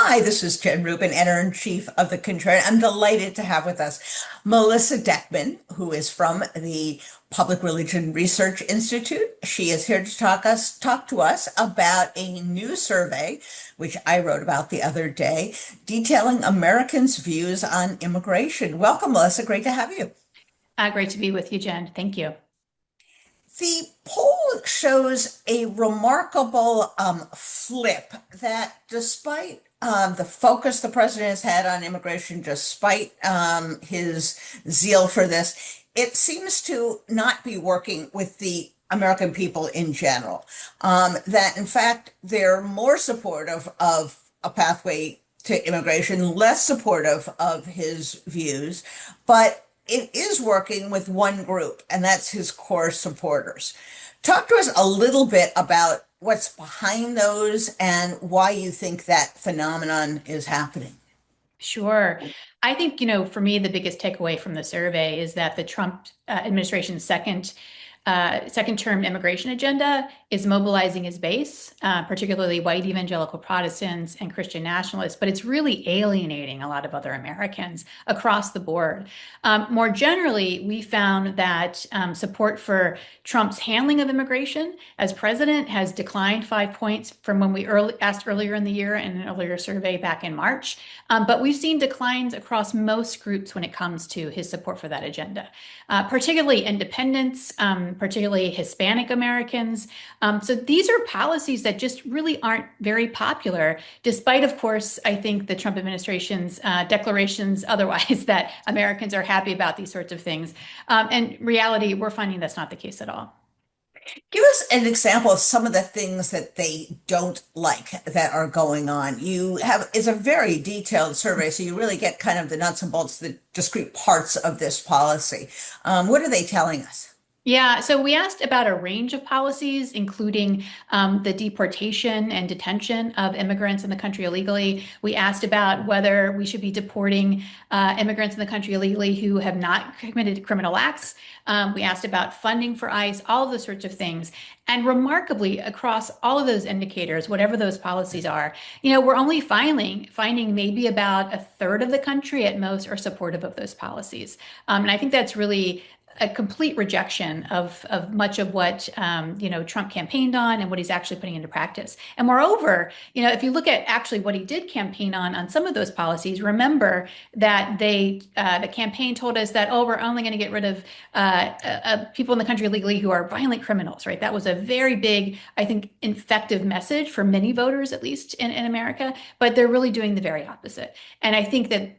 Hi, this is Jen Rubin, editor-in-chief of The Contrarian. I'm delighted to have with us Melissa Deckman, who is from the Public Religion Research Institute. She is here to talk to us about a new survey, which I wrote about the other day, detailing Americans' views on immigration. Welcome, Melissa. Great to have you. Great to be with you, Jen. Thank you. The poll shows a remarkable flip that despite the focus the president has had on immigration, despite his zeal for this, it seems to not be working with the American people in general. That in fact, they're more supportive of a pathway to immigration, less supportive of his views, but it is working with one group, and that's his core supporters. Talk to us a little bit about what's behind those and why you think that phenomenon is happening. Sure. I think, for me, the biggest takeaway from the survey is that the Trump administration's second term immigration agenda is mobilizing his base, particularly white evangelical Protestants and Christian nationalists, but it's really alienating a lot of other Americans across the board. More generally, we found that support for Trump's handling of immigration as president has declined 5 points from when we asked earlier in the year in an earlier survey back in March. But we've seen declines across most groups when it comes to his support for that agenda, particularly independents, particularly Hispanic Americans. So these are policies that just really aren't very popular, despite, of course, I think the Trump administration's declarations otherwise that Americans are happy about these sorts of things. In reality, we're finding that's not the case at all. Give us an example of some of the things that they don't like that are going on. You have, it's a very detailed survey, so you really get kind of the nuts and bolts, the discrete parts of this policy. What are they telling us? Yeah, so we asked about a range of policies, including the deportation and detention of immigrants in the country illegally. We asked about whether we should be deporting immigrants in the country illegally who have not committed criminal acts. We asked about funding for ICE, all of those sorts of things. And remarkably, across all of those indicators, whatever those policies are, we're only finding maybe about a third of the country at most are supportive of those policies. And I think that's really a complete rejection of much of what Trump campaigned on and what he's actually putting into practice. And moreover, if you look at actually what he did campaign on some of those policies, remember that the campaign told us that, oh, we're only going to get rid of people in the country illegally who are violent criminals, right? That was a very big, I think, effective message for many voters, at least in America. But they're really doing the very opposite. And I think that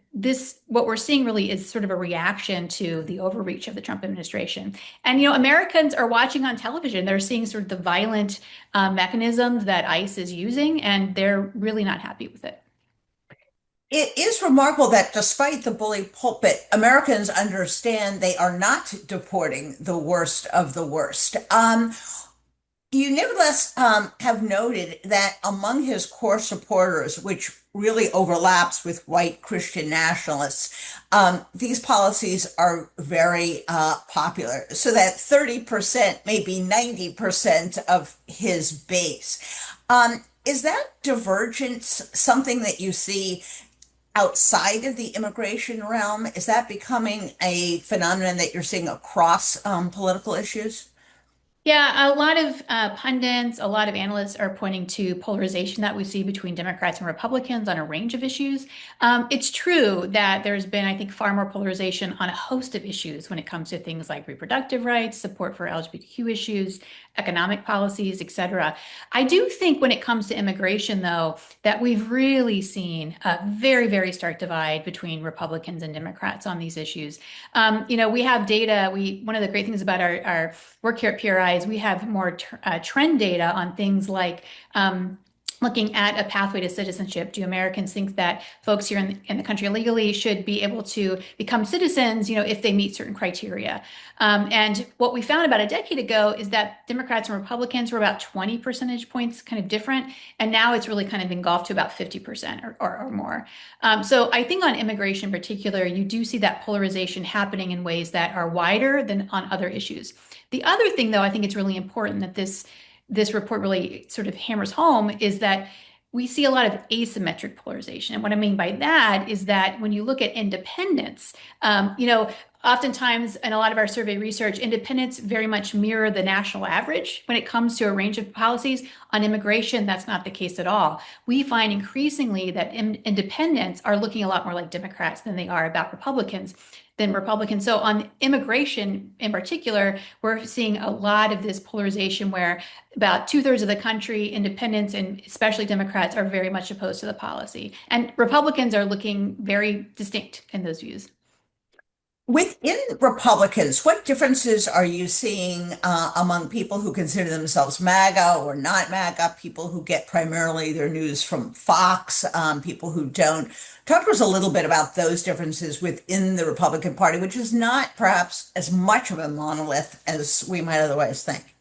what we're seeing really is sort of a reaction to the overreach of the Trump administration. And, Americans are watching on television. They're seeing sort of the violent mechanisms that ICE is using, and they're really not happy with it. It is remarkable that despite the bully pulpit, Americans understand they are not deporting the worst of the worst. You nevertheless have noted that among his core supporters, which really overlaps with white Christian nationalists, these policies are very popular, so that 30%, maybe 90% of his base. Is that divergence something that you see outside of the immigration realm? Is that becoming a phenomenon that you're seeing across political issues? Yeah, a lot of pundits, a lot of analysts are pointing to polarization that we see between Democrats and Republicans on a range of issues. It's true that there's been, I think, far more polarization on a host of issues when it comes to things like reproductive rights, support for LGBTQ issues, economic policies, et cetera. I do think when it comes to immigration, though, that we've really seen a very, very stark divide between Republicans and Democrats on these issues. We have data. One of the great things about our work here at PRI is we have more trend data on things like looking at a pathway to citizenship. Do Americans think that folks here in the country illegally should be able to become citizens, if they meet certain criteria? And what we found about a decade ago is that Democrats and Republicans were about 20 percentage points kind of different. And now it's really kind of engulfed to about 50% or more. So I think on immigration in particular, you do see that polarization happening in ways that are wider than on other issues. The other thing, though, I think it's really important that this report really sort of hammers home is that we see a lot of asymmetric polarization. And what I mean by that is that when you look at independents, oftentimes in a lot of our survey research, independents very much mirror the national average when it comes to a range of policies. On immigration, that's not the case at all. We find increasingly that independents are looking a lot more like Democrats than they are about Republicans than Republicans. So on immigration in particular, we're seeing a lot of this polarization where about two-thirds of the country, independents and especially Democrats, are very much opposed to the policy. And Republicans are looking very distinct in those views. Within Republicans, what differences are you seeing among people who consider themselves MAGA or not MAGA, people who get primarily their news from Fox, people who don't? Talk to us a little bit about those differences within the Republican Party, which is not perhaps as much of a monolith as we might otherwise think.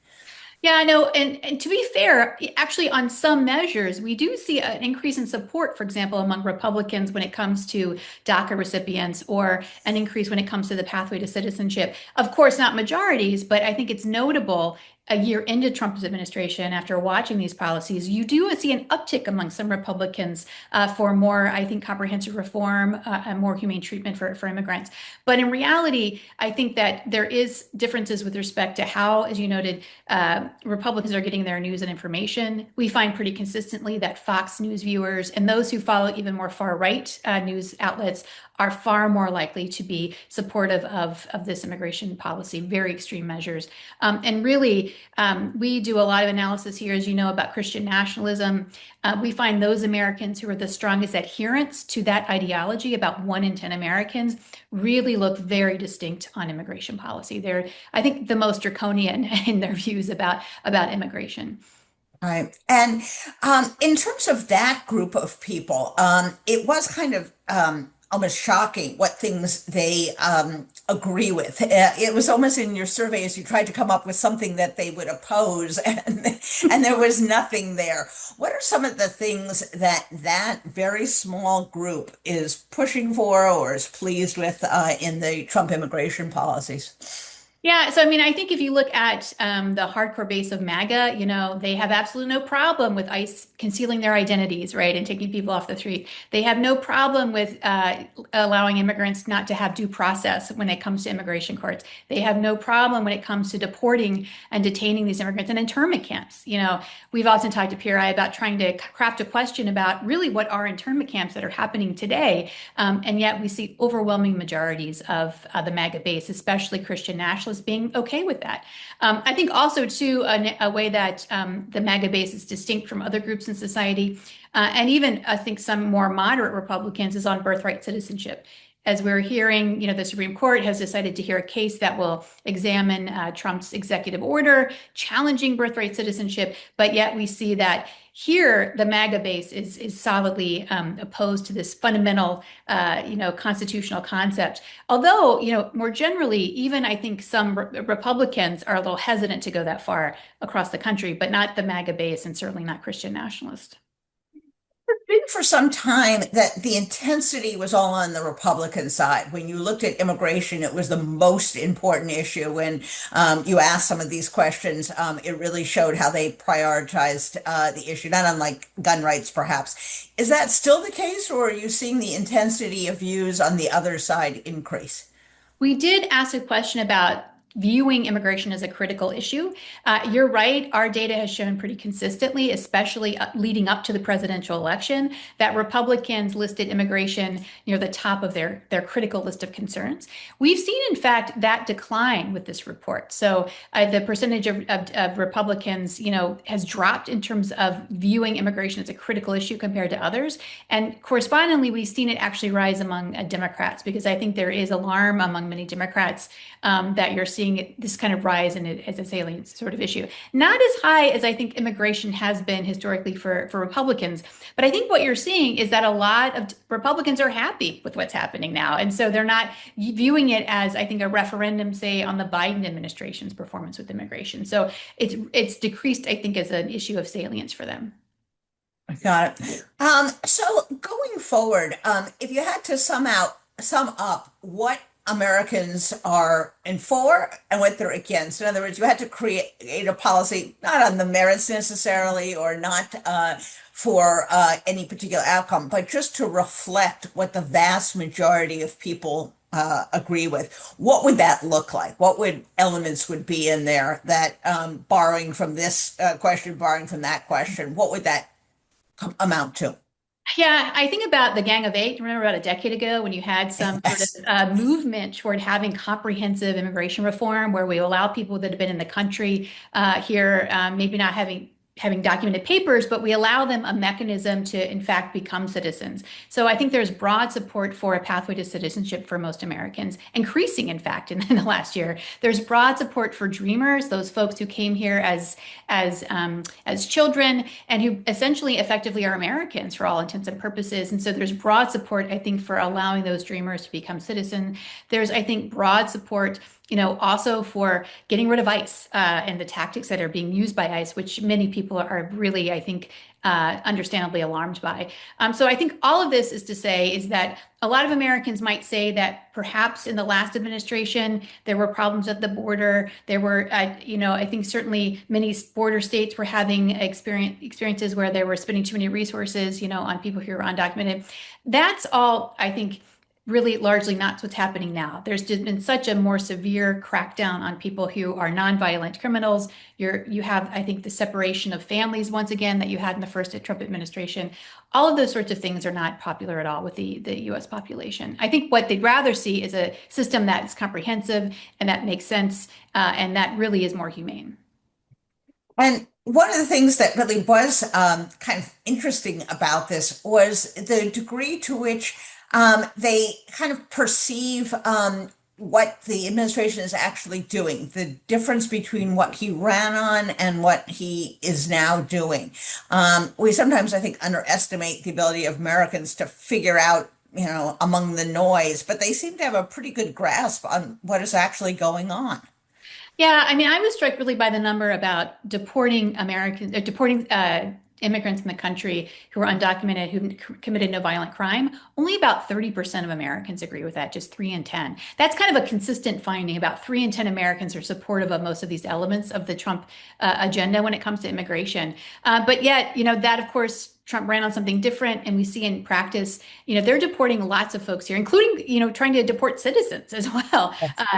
Yeah, no, and to be fair, actually, on some measures, we do see an increase in support, for example, among Republicans when it comes to DACA recipients, or an increase when it comes to the pathway to citizenship. Of course, not majorities, but I think it's notable a year into Trump's administration, after watching these policies, you do see an uptick among some Republicans for more, I think, comprehensive reform and more humane treatment for immigrants. But in reality, I think that there is differences with respect to how, as you noted, Republicans are getting their news and information. We find pretty consistently that Fox News viewers and those who follow even more far right news outlets are far more likely to be supportive of this immigration policy, very extreme measures. And really, we do a lot of analysis here, as you know, about Christian nationalism. We find those Americans who are the strongest adherents to that ideology, about 1 in 10 Americans, really look very distinct on immigration policy. They're, I think, the most draconian in their views about immigration. Right. And in terms of that group of people, it was kind of almost shocking what things they agree with. It was almost in your surveys, you tried to come up with something that they would oppose, and there was nothing there. What are some of the things that that very small group is pushing for or is pleased with in the Trump immigration policies? Yeah, so I mean, I think if you look at the hardcore base of MAGA, they have absolutely no problem with ICE concealing their identities, right, and taking people off the street. They have no problem with allowing immigrants not to have due process when it comes to immigration courts. They have no problem when it comes to deporting and detaining these immigrants in internment camps. We've often talked to PRI about trying to craft a question about really what are internment camps that are happening today, and yet we see overwhelming majorities of the MAGA base, especially Christian nationalists, being okay with that. I think also, too, a way that the MAGA base is distinct from other groups in society, and even I think some more moderate Republicans, is on birthright citizenship. As we're hearing, the Supreme Court has decided to hear a case that will examine Trump's executive order challenging birthright citizenship, but yet we see that here the MAGA base is solidly opposed to this fundamental, constitutional concept. Although, more generally, even I think some Republicans are a little hesitant to go that far across the country, but not the MAGA base, and certainly not Christian nationalists. Been for some time that the intensity was all on the Republican side. When you looked at immigration, it was the most important issue. When you asked some of these questions, it really showed how they prioritized the issue, not unlike gun rights, perhaps. Is that still the case, or are you seeing the intensity of views on the other side increase? We did ask a question about viewing immigration as a critical issue. You're right. Our data has shown pretty consistently, especially leading up to the presidential election, that Republicans listed immigration near the top of their critical list of concerns. We've seen, in fact, that decline with this report. So the percentage of Republicans, has dropped in terms of viewing immigration as a critical issue compared to others. And correspondingly, we've seen it actually rise among Democrats, because I think there is alarm among many Democrats that you're seeing this kind of rise in it as a salient sort of issue. Not as high as I think immigration has been historically for Republicans, but I think what you're seeing is that a lot of Republicans are happy with what's happening now. And so they're not viewing it as, I think, a referendum, say, on the Biden administration's performance with immigration. So it's decreased, I think, as an issue of salience for them. Got it. So going forward, if you had to sum up what Americans are in for and what they're against. In other words, you had to create a policy not on the merits necessarily or not for any particular outcome, but just to reflect what the vast majority of people agree with. What would that look like? What would elements would be in there that borrowing from this question, borrowing from that question, what would that amount to? Yeah, I think about the Gang of Eight. Remember about a decade ago when you had some sort of Yes. movement toward having comprehensive immigration reform, where we allow people that have been in the country here, maybe not having documented papers, but we allow them a mechanism to, in fact, become citizens. So I think there's broad support for a pathway to citizenship for most Americans, increasing, in fact, in the last year. There's broad support for dreamers, those folks who came here as children and who essentially effectively are Americans for all intents and purposes. And so there's broad support, I think, for allowing those dreamers to become citizens. There's, I think, broad support, also for getting rid of ICE and the tactics that are being used by ICE, which many people are really, I think, understandably alarmed by. So I think all of this is to say is that a lot of Americans might say that perhaps in the last administration there were problems at the border. There were, I think certainly many border states were having experiences where they were spending too many resources, on people who are undocumented. That's all, I think, really largely not what's happening now. There's just been such a more severe crackdown on people who are nonviolent criminals. You have, I think, the separation of families once again that you had in the first Trump administration. All of those sorts of things are not popular at all with the US population. I think what they'd rather see is a system that is comprehensive and that makes sense and that really is more humane. And one of the things that really was kind of interesting about this was the degree to which they kind of perceive what the administration is actually doing, the difference between what he ran on and what he is now doing. We sometimes, I think, underestimate the ability of Americans to figure out, among the noise, but they seem to have a pretty good grasp on what is actually going on. Yeah, I mean, I was struck really by the number about deporting Americans, deporting immigrants in the country who are undocumented, who committed no violent crime. Only about 30% of Americans agree with that, just 3 in 10. That's kind of a consistent finding. About 3 in 10 Americans are supportive of most of these elements of the Trump agenda when it comes to immigration. But yet, that of course, Trump ran on something different, and we see in practice, they're deporting lots of folks here, including, trying to deport citizens as well.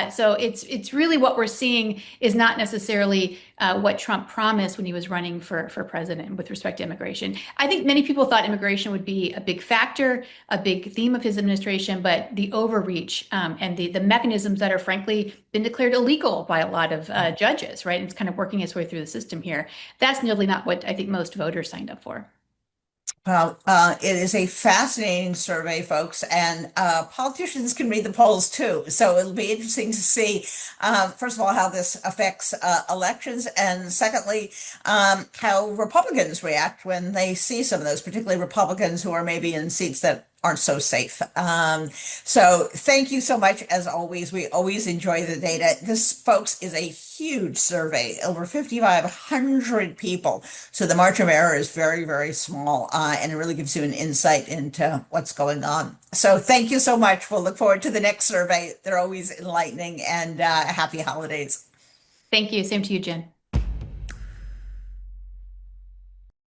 So it's really what we're seeing is not necessarily what Trump promised when he was running for president with respect to immigration. I think many people thought immigration would be a big factor, a big theme of his administration, but the overreach and the mechanisms that are frankly been declared illegal by a lot of judges, right? And it's kind of working its way through the system here. That's nearly not what I think most voters signed up for. Well, it is a fascinating survey, folks, and politicians can read the polls too. So it'll be interesting to see, first of all, how this affects elections, and secondly, how Republicans react when they see some of those, particularly Republicans who are maybe in seats that aren't so safe. So thank you so much, as always. We always enjoy the data. This, folks, is a huge survey, over 5,500 people. So the margin of error is very, very small, and it really gives you an insight into what's going on. So thank you so much. We'll look forward to the next survey. They're always enlightening, and happy holidays. Thank you. Same to you, Jen.